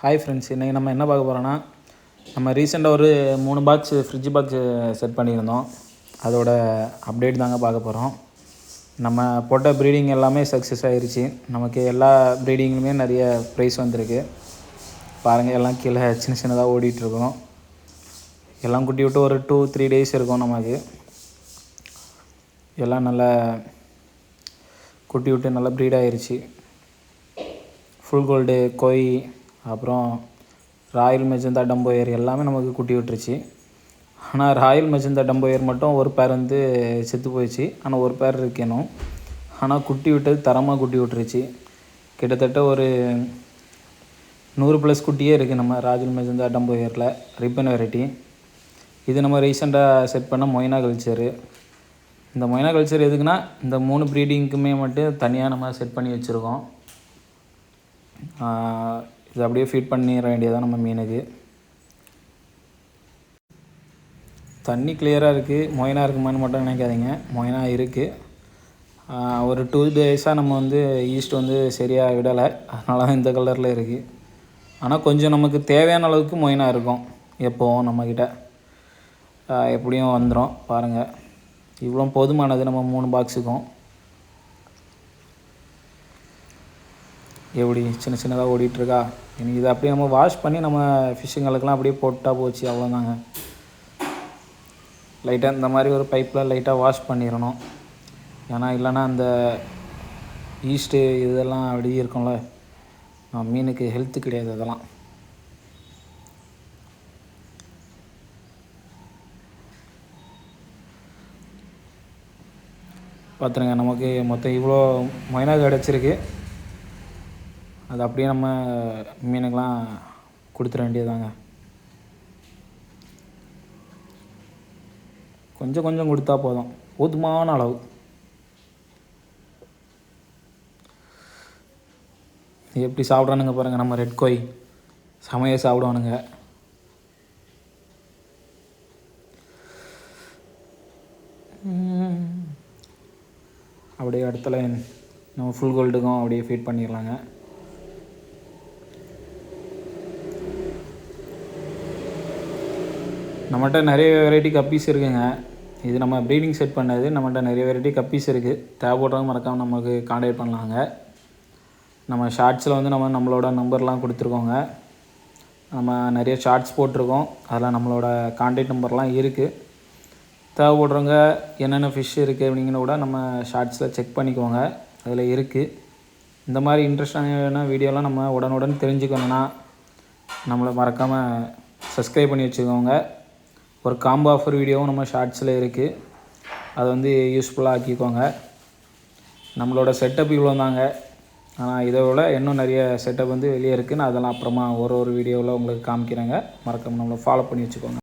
Hi friends, இன்றைக்கி நம்ம என்ன பார்க்க போகிறோன்னா, நம்ம ரீசெண்டாக ஒரு 3 பாக்ஸு ஃப்ரிட்ஜ் பாக்ஸு செட் பண்ணியிருந்தோம். அதோட அப்டேட் தாங்க பார்க்க போகிறோம். நம்ம போட்ட ப்ரீடிங் எல்லாமே சக்ஸஸ் ஆகிருச்சு. நமக்கு எல்லா ப்ரீடிங்லுமே நிறைய ப்ரைஸ் வந்திருக்கு. பாருங்கள், எல்லாம் கீழே சின்ன சின்னதாக ஓடிட்டுருக்கோம். எல்லாம் குட்டி விட்டு ஒரு 2-3 டேஸ் இருக்கும். நமக்கு எல்லாம் நல்லா குட்டி விட்டு நல்லா ப்ரீட் ஆகிருச்சு. ஃபுல் கோல்டு, கோய், அப்புறம் ராயல் மெஜந்தா டம்போயர் எல்லாமே நமக்கு குட்டி விட்டுருச்சு. ஆனால் ராயல் மெஜந்தா டம்போயர் மட்டும் ஒரு பேர் வந்து செத்து போயிடுச்சு. ஆனால் ஒரு பேர் இருக்கணும். ஆனால் குட்டி விட்டது தரமாக குட்டி விட்டுருச்சு. கிட்டத்தட்ட ஒரு 100+ குட்டியே இருக்குது நம்ம ராயல் மெஜந்தா டம்போயரில், ரிப்பன் வெரைட்டி. இது நம்ம ரீசெண்டாக செட் பண்ண மொய்னா கல்ச்சரு. இந்த மொய்னா கல்ச்சர் எதுக்குன்னா, இந்த 3 ப்ரீடிங்க்குமே மட்டும் தனியாக நம்ம செட் பண்ணி வச்சுருக்கோம். இது அப்படியே ஃபீட் பண்ணிட வேண்டியதான் நம்ம மீனுக்கு. தண்ணி கிளியராக இருக்குது. மொய்னா இருக்குமான்னு மட்டும் நினைக்காதீங்க, மொய்னா இருக்குது. ஒரு 2 டேஸாக நம்ம வந்து ஈஸ்ட் வந்து சரியாக விடலை, அதனால தான் இந்த கலரில் இருக்குது. ஆனால் கொஞ்சம் நமக்கு தேவையான அளவுக்கு மொய்னா இருக்கும். எப்போவும் நம்மக்கிட்ட எப்படியும் வந்துடும். பாருங்கள், இவ்வளோ போதுமானது நம்ம 3 பாக்ஸுக்கும். எப்படி சின்ன சின்னதாக ஓடிட்டுருக்கா. இன்றைக்கி இதை அப்படியே நம்ம வாஷ் பண்ணி நம்ம ஃபிஷ்ஷுங்களுக்கெல்லாம் அப்படியே போட்டால் போச்சு, அவ்வளோதாங்க. லைட்டாக இந்த மாதிரி ஒரு பைப்பில் லைட்டாக வாஷ் பண்ணிடணும். ஏன்னா இல்லைன்னா அந்த ஈஸ்ட்டு இதெல்லாம் அப்படியே இருக்கும்ல, மீனுக்கு ஹெல்த்து கிடையாது அதெல்லாம். பார்த்துருங்க, நமக்கு மொத்தம் இவ்வளோ மொய்னா கிடச்சிருக்கு. அது அப்படியே நம்ம மீனுக்கெலாம் கொடுத்துட வேண்டியதாங்க. கொஞ்சம் கொஞ்சம் கொடுத்தா போதும், போதுமான அளவு. எப்படி சாப்பிட்றானுங்க பாருங்கள் நம்ம ரெட் கோய், செமையாக சாப்பிடுவானுங்க. அப்படியே இடத்துல நம்ம ஃபுல் கோல்டுக்கும் அப்படியே ஃபீட் பண்ணிடலாங்க. நம்மகிட்ட நிறைய வெரைட்டி கப்பீஸ் இருக்குதுங்க. இது நம்ம ப்ரீடிங் செட் பண்ணது. நம்மகிட்ட நிறைய வெரைட்டி கப்பீஸ் இருக்குது. தேவைப்படுறவங்க மறக்காமல் நமக்கு கான்டாக்ட் பண்ணலாங்க. நம்ம ஷார்ட்ஸில் வந்து நம்மளோட நம்பர்லாம் கொடுத்துருக்கோங்க. நம்ம நிறைய ஷார்ட்ஸ் போட்டிருக்கோம், அதில் நம்மளோட கான்டாக்ட் நம்பர்லாம் இருக்குது. தேவைப்படுறவங்க என்னென்ன ஃபிஷ் இருக்குது அப்படிங்கிற கூட நம்ம ஷார்ட்ஸில் செக் பண்ணிக்கோங்க, அதில் இருக்குது. இந்த மாதிரி இன்ட்ரெஸ்டான வீடியோலாம் நம்ம உடனுடன் தெரிஞ்சுக்கணுன்னா நம்மளை மறக்காமல் சப்ஸ்கிரைப் பண்ணி வச்சுக்கோங்க. ஒரு காம்போ ஆஃபர் வீடியோவும் நம்ம ஷார்ட்ஸில் இருக்குது, அதை வந்து யூஸ்ஃபுல்லாக ஆக்கிக்கோங்க. நம்மளோட செட்டப் இவ்வளோ தாங்க. ஆனால் இதை விட இன்னும் நிறைய செட்டப் வந்து வெளியே இருக்குது. நான் அதெல்லாம் அப்புறமா ஒரு வீடியோவில் உங்களுக்கு காமிக்கிறேங்க. மறக்காமல் நம்மளை ஃபாலோ பண்ணி வச்சுக்கோங்க.